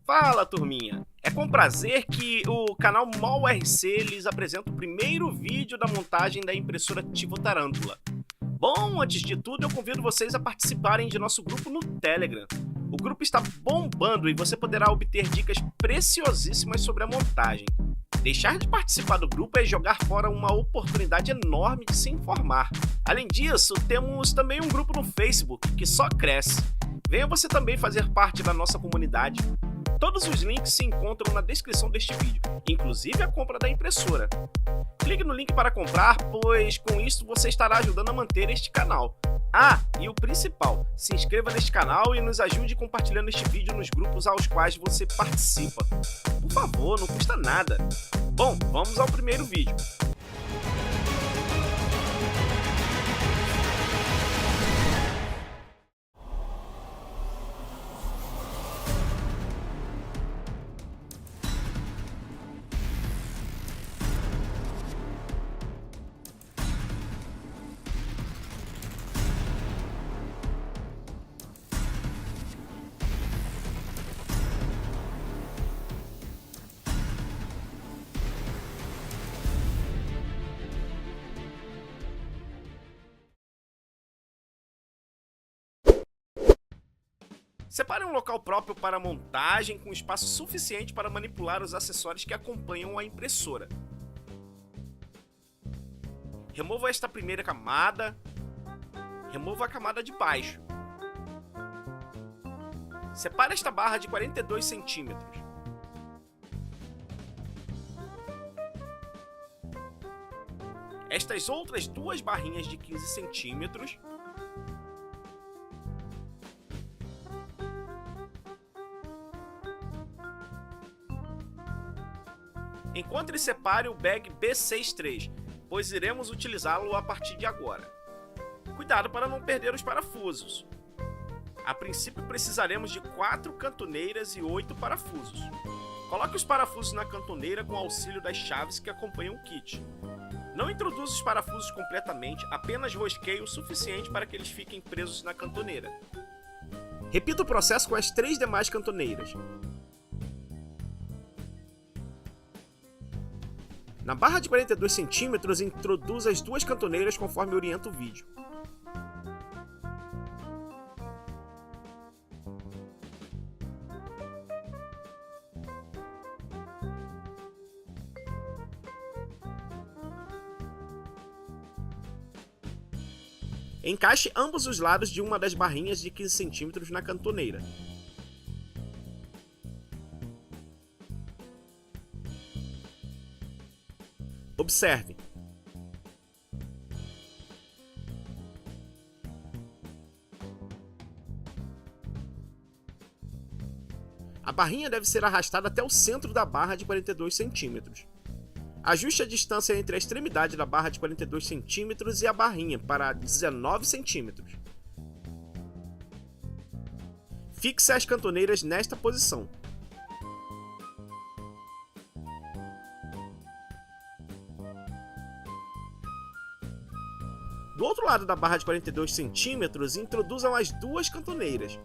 Fala, turminha! É com prazer que o canal MolRC lhes apresenta o primeiro vídeo da montagem da impressora Tivo Tarântula. Bom, antes de tudo, eu convido vocês a participarem de nosso grupo no Telegram. O grupo está bombando e você poderá obter dicas preciosíssimas sobre a montagem. Deixar de participar do grupo é jogar fora uma oportunidade enorme de se informar. Além disso, temos também um grupo no Facebook que só cresce. Venha você também fazer parte da nossa comunidade. Todos os links se encontram na descrição deste vídeo, inclusive a compra da impressora. Clique no link para comprar, pois com isso você estará ajudando a manter este canal. Ah, e o principal, se inscreva neste canal e nos ajude compartilhando este vídeo nos grupos aos quais você participa. Por favor, não custa nada. Bom, vamos ao primeiro vídeo. Separe um local próprio para montagem com espaço suficiente para manipular os acessórios que acompanham a impressora. Remova esta primeira camada. Remova a camada de baixo. Separe esta barra de 42 centímetros. Estas outras duas barrinhas de 15 centímetros. Encontre e separe o bag B63, pois iremos utilizá-lo a partir de agora. Cuidado para não perder os parafusos. A princípio precisaremos de 4 cantoneiras e 8 parafusos. Coloque os parafusos na cantoneira com auxílio das chaves que acompanham o kit. Não introduza os parafusos completamente, apenas rosqueie o suficiente para que eles fiquem presos na cantoneira. Repita o processo com as 3 demais cantoneiras. Na barra de 42 centímetros, introduza as 2 cantoneiras conforme orienta o vídeo. Encaixe ambos os lados de uma das barrinhas de 15 centímetros na cantoneira. Observe. A barrinha deve ser arrastada até o centro da barra de 42 centímetros. Ajuste a distância entre a extremidade da barra de 42 centímetros e a barrinha para 19 centímetros. Fixe as cantoneiras nesta posição. Do outro lado da barra de 42 centímetros, introduzam as 2 cantoneiras.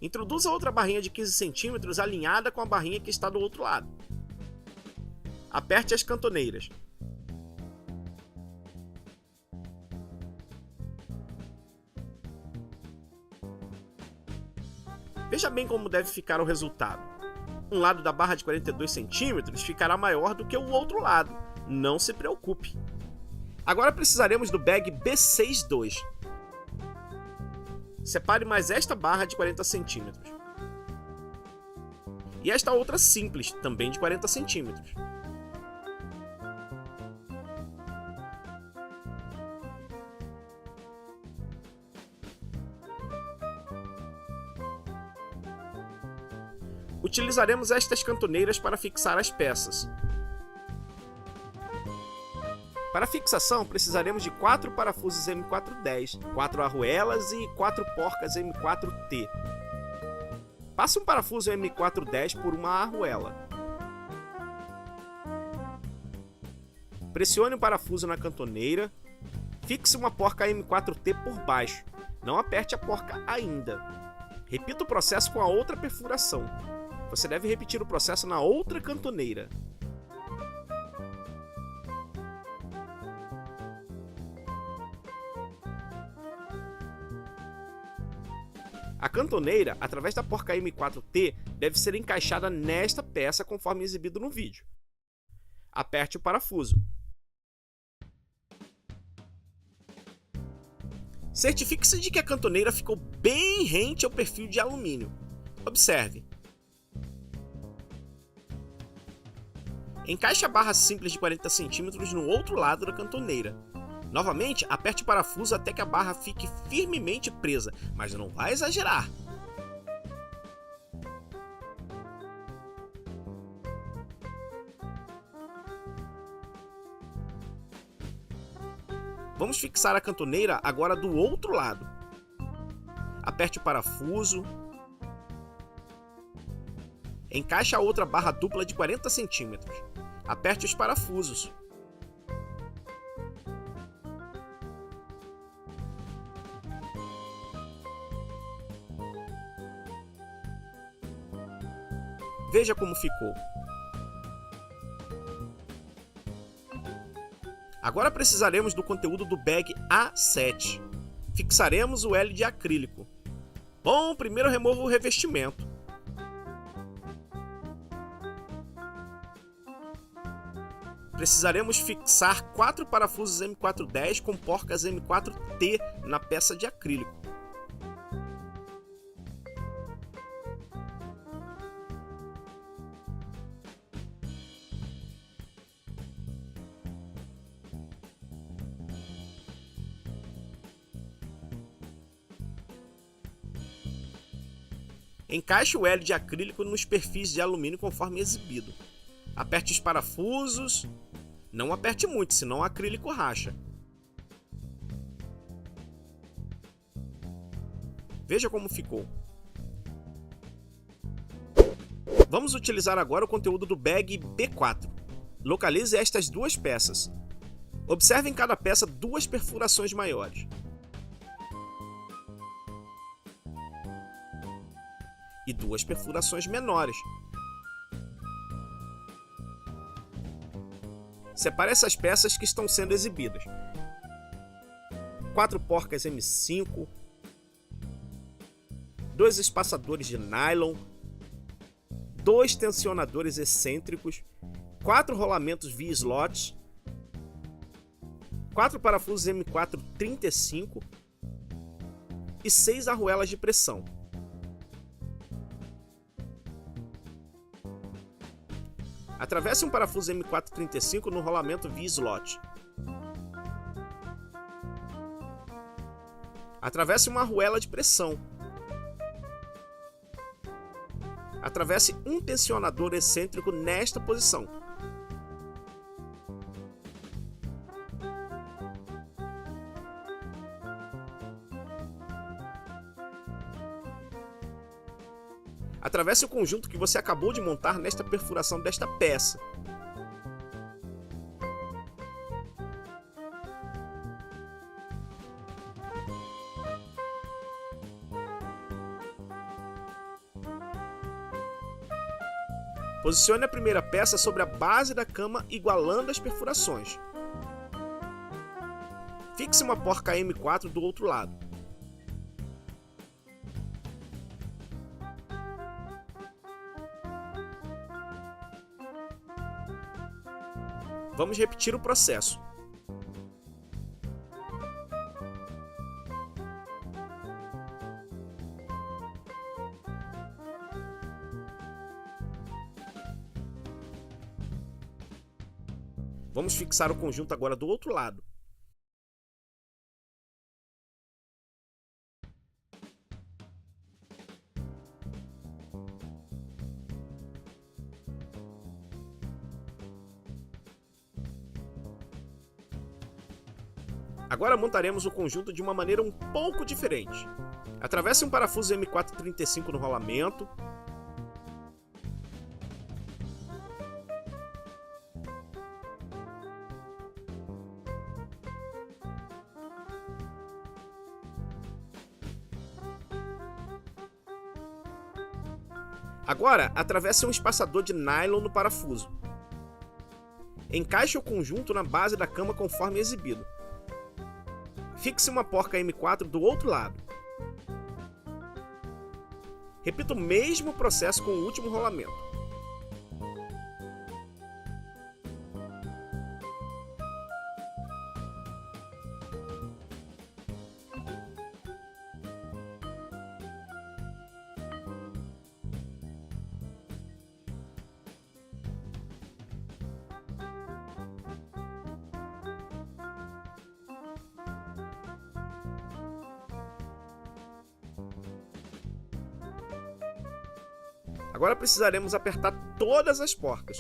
Introduza outra barrinha de 15 centímetros alinhada com a barrinha que está do outro lado. Aperte as cantoneiras. Veja bem como deve ficar o resultado. Um lado da barra de 42 centímetros ficará maior do que o outro lado. Não se preocupe. Agora precisaremos do bag B62. Separe mais esta barra de 40 centímetros. E esta outra simples, também de 40 centímetros. Utilizaremos estas cantoneiras para fixar as peças. Para a fixação, precisaremos de 4 parafusos M410, 4 arruelas e 4 porcas M4T. Passe um parafuso M410 por uma arruela. Pressione o parafuso na cantoneira. Fixe uma porca M4T por baixo. Não aperte a porca ainda. Repita o processo com a outra perfuração. Você deve repetir o processo na outra cantoneira. A cantoneira, através da porca M4T, deve ser encaixada nesta peça conforme exibido no vídeo. Aperte o parafuso. Certifique-se de que a cantoneira ficou bem rente ao perfil de alumínio. Observe. Encaixe a barra simples de 40 cm no outro lado da cantoneira. Novamente, aperte o parafuso até que a barra fique firmemente presa, mas não vai exagerar. Vamos fixar a cantoneira agora do outro lado. Aperte o parafuso. Encaixe a outra barra dupla de 40 cm. Aperte os parafusos. Veja como ficou. Agora precisaremos do conteúdo do bag A7. Fixaremos o L de acrílico. Bom, primeiro remova o revestimento. Precisaremos fixar 4 parafusos M410 com porcas M4T na peça de acrílico. Encaixe o L de acrílico nos perfis de alumínio conforme exibido. Aperte os parafusos. Não aperte muito, senão o acrílico racha. Veja como ficou. Vamos utilizar agora o conteúdo do bag B4. Localize estas duas peças. Observe em cada peça 2 perfurações maiores. E 2 perfurações menores. Separe essas peças que estão sendo exibidas. 4 porcas M5, 2 espaçadores de nylon, 2 tensionadores excêntricos, 4 rolamentos V-slots, 4 parafusos M4 35 e 6 arruelas de pressão. Atravesse um parafuso M435 no rolamento V-slot. Atravesse uma arruela de pressão. Atravesse um tensionador excêntrico nesta posição. Atravesse o conjunto que você acabou de montar nesta perfuração desta peça. Posicione a primeira peça sobre a base da cama, igualando as perfurações. Fixe uma porca M4 do outro lado. Vamos repetir o processo. Vamos fixar o conjunto agora do outro lado. Agora montaremos o conjunto de uma maneira um pouco diferente. Atravesse um parafuso M435 no rolamento. Agora, atravesse um espaçador de nylon no parafuso. Encaixe o conjunto na base da cama conforme exibido. Fixe uma porca M4 do outro lado. Repita o mesmo processo com o último rolamento. Agora precisaremos apertar todas as portas.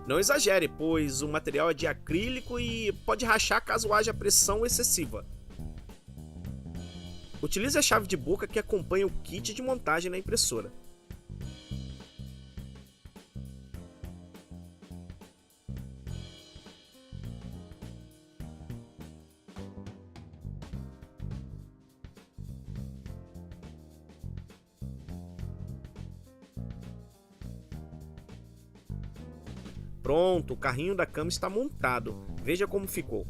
Não exagere, pois o material é de acrílico e pode rachar caso haja pressão excessiva. Utilize a chave de boca que acompanha o kit de montagem na impressora. Pronto, o carrinho da cama está montado. Veja como ficou.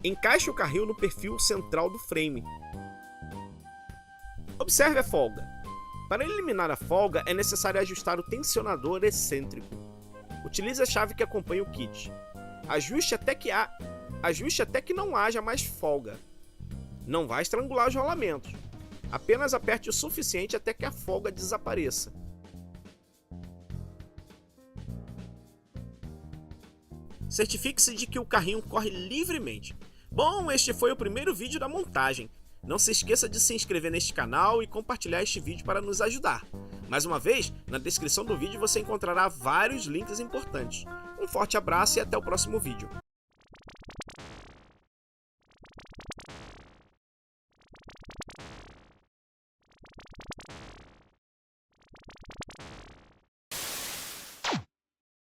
Encaixe o carrinho no perfil central do frame. Observe a folga. Para eliminar a folga, é necessário ajustar o tensionador excêntrico. Utilize a chave que acompanha o kit. Ajuste até que não haja mais folga. Não vai estrangular os rolamentos. Apenas aperte o suficiente até que a folga desapareça. Certifique-se de que o carrinho corre livremente. Bom, este foi o primeiro vídeo da montagem. Não se esqueça de se inscrever neste canal e compartilhar este vídeo para nos ajudar. Mais uma vez, na descrição do vídeo você encontrará vários links importantes. Um forte abraço e até o próximo vídeo.